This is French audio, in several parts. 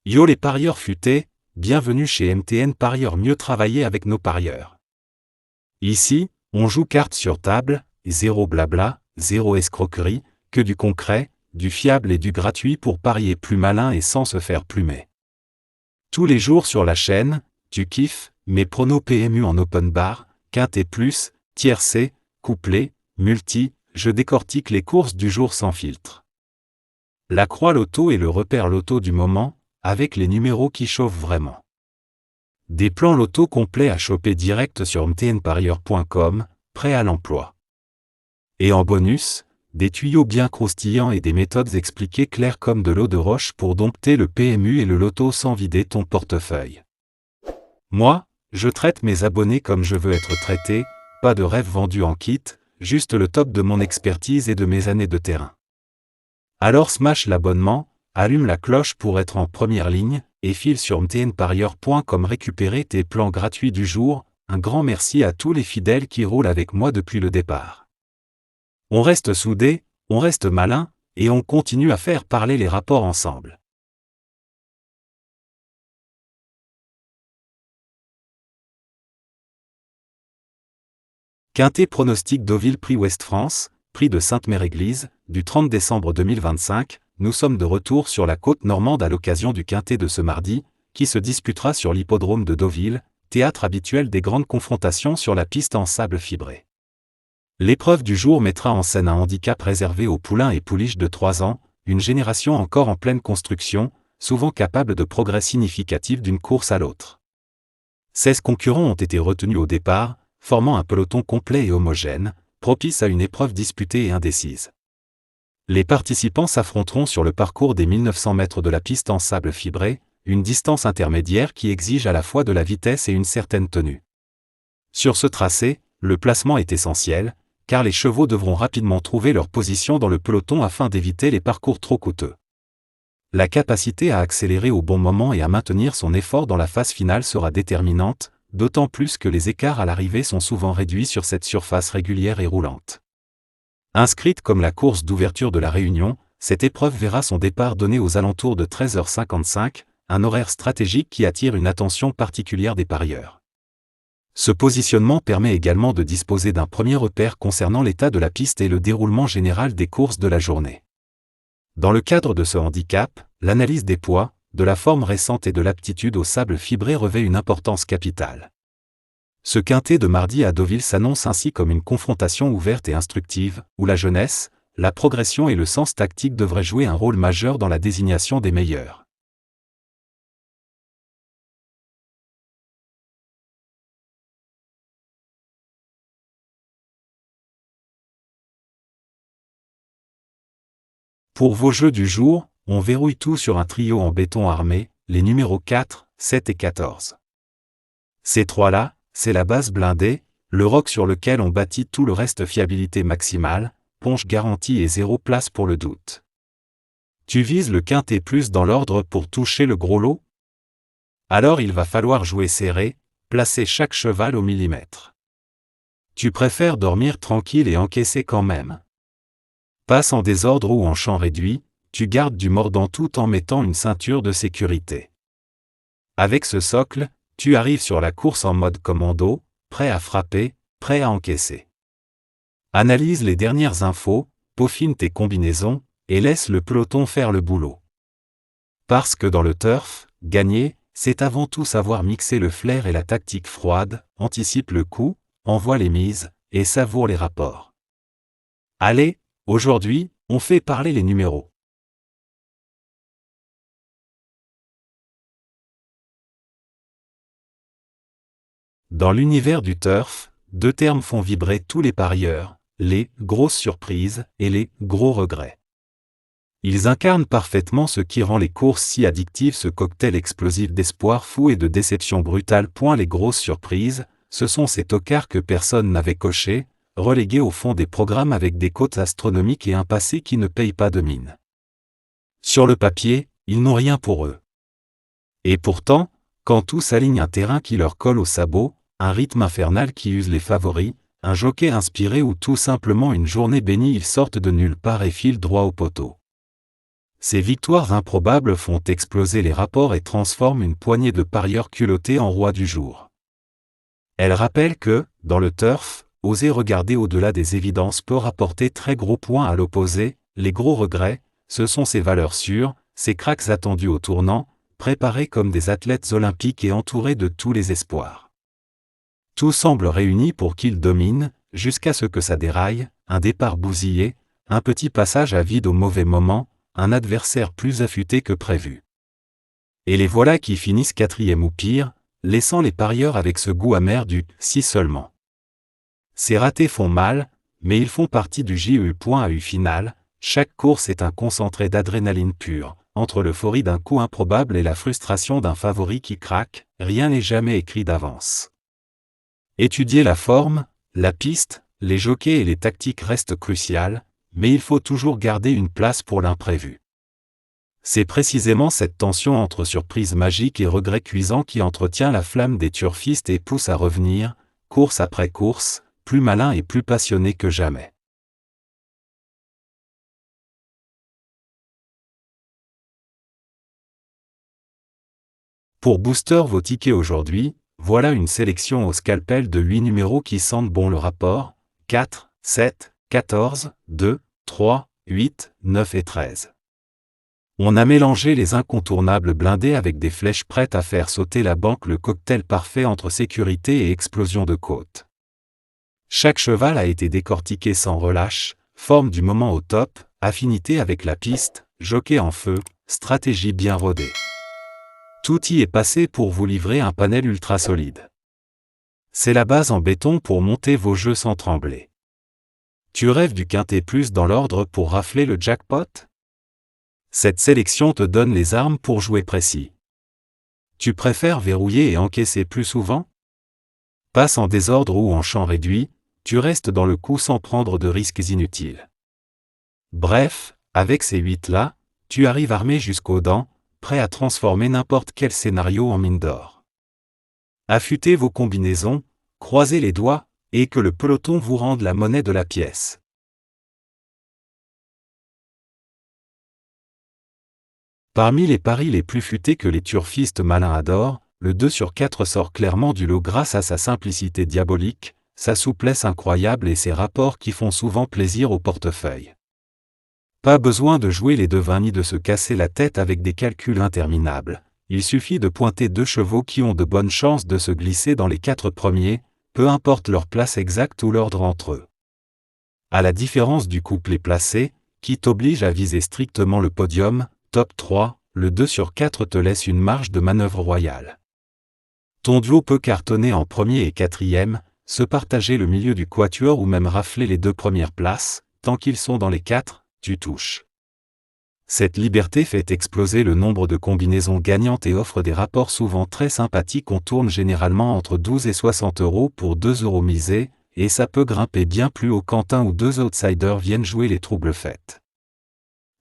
Yo les parieurs futés, bienvenue chez MTN Parieurs, mieux travailler avec nos parieurs. Ici, on joue carte sur table, zéro blabla, zéro escroquerie, que du concret, du fiable et du gratuit pour parier plus malin et sans se faire plumer. Tous les jours sur la chaîne, tu kiffes, mes pronos PMU en open bar, quintet plus, tiercé, couplet, multi, je décortique les courses du jour sans filtre. La croix loto est le repère loto du moment, avec les numéros qui chauffent vraiment. Des plans loto complets à choper direct sur mtnparieur.com, prêts à l'emploi. Et en bonus, des tuyaux bien croustillants et des méthodes expliquées claires comme de l'eau de roche pour dompter le PMU et le loto sans vider ton portefeuille. Moi, je traite mes abonnés comme je veux être traité, pas de rêve vendu en kit, juste le top de mon expertise et de mes années de terrain. Alors smash l'abonnement, allume la cloche pour être en première ligne, et file sur mtnparieur.com récupérer tes plans gratuits du jour. Un grand merci à tous les fidèles qui roulent avec moi depuis le départ. On reste soudés, on reste malin, et on continue à faire parler les rapports ensemble. Quintet pronostic Deauville Prix Ouest-France, Prix de Sainte-Mère-Église, du 30 décembre 2025, nous sommes de retour sur la côte normande à l'occasion du quintet de ce mardi, qui se disputera sur l'hippodrome de Deauville, théâtre habituel des grandes confrontations sur la piste en sable fibré. L'épreuve du jour mettra en scène un handicap réservé aux poulains et pouliches de 3 ans, une génération encore en pleine construction, souvent capable de progrès significatifs d'une course à l'autre. 16 concurrents ont été retenus au départ, formant un peloton complet et homogène, propice à une épreuve disputée et indécise. Les participants s'affronteront sur le parcours des 1900 mètres de la piste en sable fibré, une distance intermédiaire qui exige à la fois de la vitesse et une certaine tenue. Sur ce tracé, le placement est essentiel, car les chevaux devront rapidement trouver leur position dans le peloton afin d'éviter les parcours trop coûteux. La capacité à accélérer au bon moment et à maintenir son effort dans la phase finale sera déterminante, d'autant plus que les écarts à l'arrivée sont souvent réduits sur cette surface régulière et roulante. Inscrite comme la course d'ouverture de la Réunion, cette épreuve verra son départ donné aux alentours de 13h55, un horaire stratégique qui attire une attention particulière des parieurs. Ce positionnement permet également de disposer d'un premier repère concernant l'état de la piste et le déroulement général des courses de la journée. Dans le cadre de ce handicap, l'analyse des poids, de la forme récente et de l'aptitude au sable fibré revêt une importance capitale. Ce quintet de mardi à Deauville s'annonce ainsi comme une confrontation ouverte et instructive, où la jeunesse, la progression et le sens tactique devraient jouer un rôle majeur dans la désignation des meilleurs. Pour vos jeux du jour, on verrouille tout sur un trio en béton armé, les numéros 4, 7 et 14. Ces trois-là, c'est la base blindée, le roc sur lequel on bâtit tout le reste. Fiabilité maximale, ponche garantie et 0 place pour le doute. Tu vises le quintet plus dans l'ordre pour toucher le gros lot? Alors il va falloir jouer serré, placer chaque cheval au millimètre. Tu préfères dormir tranquille et encaisser quand même. Passe en désordre ou en champ réduit, tu gardes du mordant tout en mettant une ceinture de sécurité. Avec ce socle, tu arrives sur la course en mode commando, prêt à frapper, prêt à encaisser. Analyse les dernières infos, peaufine tes combinaisons, et laisse le peloton faire le boulot. Parce que dans le turf, gagner, c'est avant tout savoir mixer le flair et la tactique froide, anticipe le coup, envoie les mises, et savoure les rapports. Allez, aujourd'hui, on fait parler les numéros. Dans l'univers du turf, deux termes font vibrer tous les parieurs, les « grosses surprises » et les « gros regrets ». Ils incarnent parfaitement ce qui rend les courses si addictives, ce cocktail explosif d'espoir fou et de déception brutale. Les grosses surprises, ce sont ces tocards que personne n'avait cochés, relégués au fond des programmes avec des cotes astronomiques et un passé qui ne paye pas de mine. Sur le papier, ils n'ont rien pour eux. Et pourtant, quand tout s'aligne, un terrain qui leur colle au sabot, un rythme infernal qui use les favoris, un jockey inspiré ou tout simplement une journée bénie, ils sortent de nulle part et filent droit au poteau. Ces victoires improbables font exploser les rapports et transforment une poignée de parieurs culottés en rois du jour. Elles rappellent que, dans le turf, oser regarder au-delà des évidences peut rapporter très gros points à l'opposé. Les gros regrets, ce sont ces valeurs sûres, ces cracks attendus au tournant, préparés comme des athlètes olympiques et entourés de tous les espoirs. Tout semble réuni pour qu'ils dominent, jusqu'à ce que ça déraille, un départ bousillé, un petit passage à vide au mauvais moment, un adversaire plus affûté que prévu. Et les voilà qui finissent quatrième ou pire, laissant les parieurs avec ce goût amer du « si seulement ». Ces ratés font mal, mais ils font partie du JEU.AU final. Chaque course est un concentré d'adrénaline pure. Entre l'euphorie d'un coup improbable et la frustration d'un favori qui craque, rien n'est jamais écrit d'avance. Étudier la forme, la piste, les jockeys et les tactiques restent cruciales, mais il faut toujours garder une place pour l'imprévu. C'est précisément cette tension entre surprise magique et regret cuisant qui entretient la flamme des turfistes et pousse à revenir, course après course, plus malin et plus passionné que jamais. Pour booster vos tickets aujourd'hui, voilà une sélection au scalpel de 8 numéros qui sentent bon le rapport, 4, 7, 14, 2, 3, 8, 9 et 13. On a mélangé les incontournables blindés avec des flèches prêtes à faire sauter la banque, le cocktail parfait entre sécurité et explosion de côte. Chaque cheval a été décortiqué sans relâche, forme du moment au top, affinité avec la piste, jockey en feu, stratégie bien rodée. Tout y est passé pour vous livrer un panel ultra solide. C'est la base en béton pour monter vos jeux sans trembler. Tu rêves du quintet plus dans l'ordre pour rafler le jackpot? Cette sélection te donne les armes pour jouer précis. Tu préfères verrouiller et encaisser plus souvent? Passe en désordre ou en champ réduit, tu restes dans le coup sans prendre de risques inutiles. Bref, avec ces 8-là, tu arrives armé jusqu'aux dents, prêt à transformer n'importe quel scénario en mine d'or. Affûtez vos combinaisons, croisez les doigts, et que le peloton vous rende la monnaie de la pièce. Parmi les paris les plus futés que les turfistes malins adorent, le 2 sur 4 sort clairement du lot grâce à sa simplicité diabolique, sa souplesse incroyable et ses rapports qui font souvent plaisir au portefeuille. Pas besoin de jouer les devins ni de se casser la tête avec des calculs interminables. Il suffit de pointer 2 chevaux qui ont de bonnes chances de se glisser dans les 4 premiers, peu importe leur place exacte ou l'ordre entre eux. À la différence du couplet placé, qui t'oblige à viser strictement le podium, top 3, le 2 sur 4 te laisse une marge de manœuvre royale. Ton duo peut cartonner en premier et quatrième, se partager le milieu du quatuor ou même rafler les 2 premières places, tant qu'ils sont dans les 4, tu touches. Cette liberté fait exploser le nombre de combinaisons gagnantes et offre des rapports souvent très sympathiques. On tourne généralement entre 12 et 60 € pour 2 € misés, et ça peut grimper bien plus haut quand un ou 2 outsiders viennent jouer les troubles fêtes.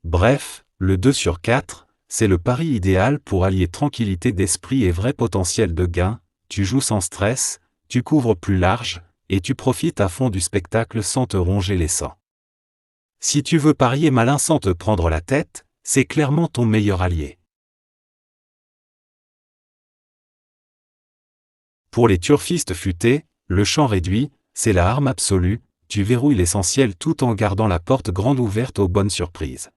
Bref, le 2 sur 4, c'est le pari idéal pour allier tranquillité d'esprit et vrai potentiel de gain. Tu joues sans stress, tu couvres plus large, et tu profites à fond du spectacle sans te ronger les sangs. Si tu veux parier malin sans te prendre la tête, c'est clairement ton meilleur allié. Pour les turfistes futés, le champ réduit, c'est la arme absolue, tu verrouilles l'essentiel tout en gardant la porte grande ouverte aux bonnes surprises.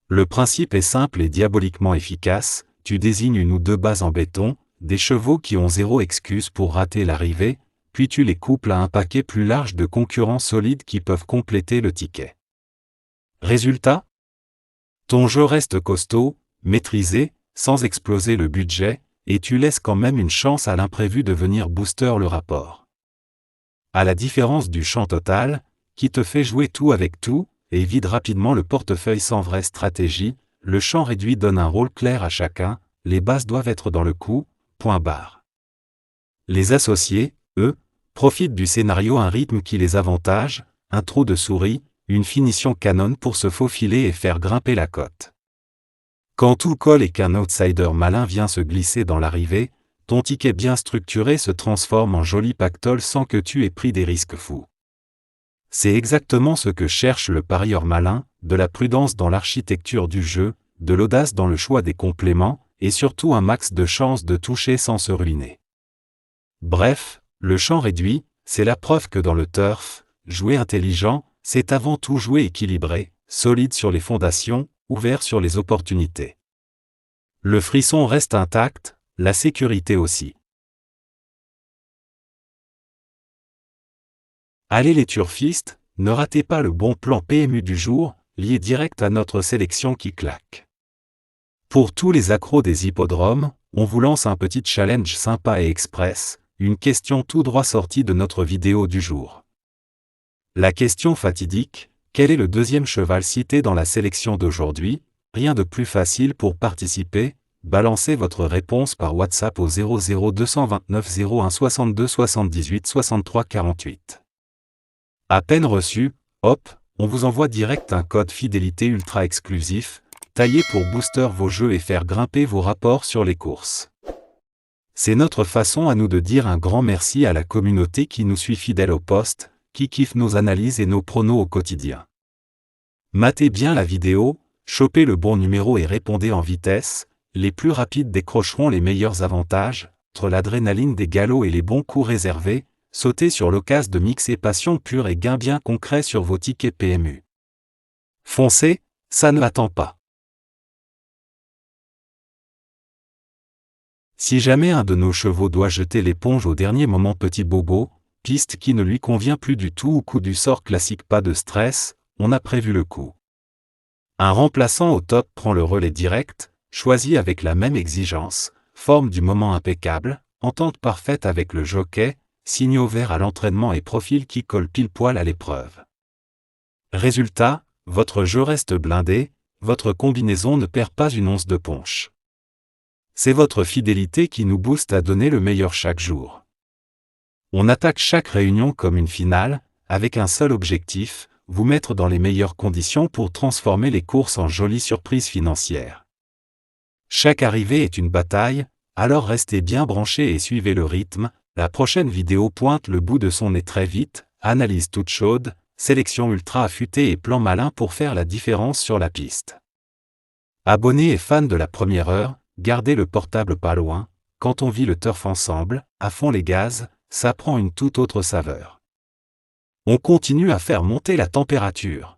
Le principe est simple et diaboliquement efficace, tu désignes 1 ou 2 bases en béton, des chevaux qui ont 0 excuse pour rater l'arrivée, puis tu les couples à un paquet plus large de concurrents solides qui peuvent compléter le ticket. Résultat? Ton jeu reste costaud, maîtrisé, sans exploser le budget, et tu laisses quand même une chance à l'imprévu de venir booster le rapport. À la différence du champ total, qui te fait jouer tout avec tout, et vide rapidement le portefeuille sans vraie stratégie, le champ réduit donne un rôle clair à chacun, les bases doivent être dans le coup, point barre. Les associés, eux, profitent du scénario, un rythme qui les avantage, un trou de souris, une finition canon pour se faufiler et faire grimper la cote. Quand tout colle et qu'un outsider malin vient se glisser dans l'arrivée, ton ticket bien structuré se transforme en joli pactole sans que tu aies pris des risques fous. C'est exactement ce que cherche le parieur malin, de la prudence dans l'architecture du jeu, de l'audace dans le choix des compléments, et surtout un max de chances de toucher sans se ruiner. Bref, le champ réduit, c'est la preuve que dans le turf, jouer intelligent, c'est avant tout jouer équilibré, solide sur les fondations, ouvert sur les opportunités. Le frisson reste intact, la sécurité aussi. Allez les turfistes, ne ratez pas le bon plan PMU du jour, lié direct à notre sélection qui claque. Pour tous les accros des hippodromes, on vous lance un petit challenge sympa et express, une question tout droit sortie de notre vidéo du jour. La question fatidique, quel est le deuxième cheval cité dans la sélection d'aujourd'hui? Rien de plus facile pour participer, balancez votre réponse par WhatsApp au 00229 01 62 78 63 48. À peine reçu, hop, on vous envoie direct un code fidélité ultra exclusif, taillé pour booster vos jeux et faire grimper vos rapports sur les courses. C'est notre façon à nous de dire un grand merci à la communauté qui nous suit fidèle au poste, qui kiffe nos analyses et nos pronos au quotidien. Matez bien la vidéo, chopez le bon numéro et répondez en vitesse, les plus rapides décrocheront les meilleurs avantages, entre l'adrénaline des galops et les bons coups réservés, sautez sur l'occasion de mixer passion pure et gain bien concret sur vos tickets PMU. Foncez, ça ne attend pas. Si jamais un de nos chevaux doit jeter l'éponge au dernier moment, petit bobo, piste qui ne lui convient plus du tout ou coup du sort classique, pas de stress, on a prévu le coup. Un remplaçant au top prend le relais direct, choisi avec la même exigence, forme du moment impeccable, entente parfaite avec le jockey, signaux verts à l'entraînement et profil qui colle pile poil à l'épreuve. Résultat, votre jeu reste blindé, votre combinaison ne perd pas une once de punch. C'est votre fidélité qui nous booste à donner le meilleur chaque jour. On attaque chaque réunion comme une finale, avec un seul objectif, vous mettre dans les meilleures conditions pour transformer les courses en jolies surprises financières. Chaque arrivée est une bataille, alors restez bien branchés et suivez le rythme, la prochaine vidéo pointe le bout de son nez très vite, analyse toute chaude, sélection ultra affûtée et plan malin pour faire la différence sur la piste. Abonnés et fans de la première heure, gardez le portable pas loin, quand on vit le turf ensemble, à fond les gaz, ça prend une toute autre saveur. On continue à faire monter la température.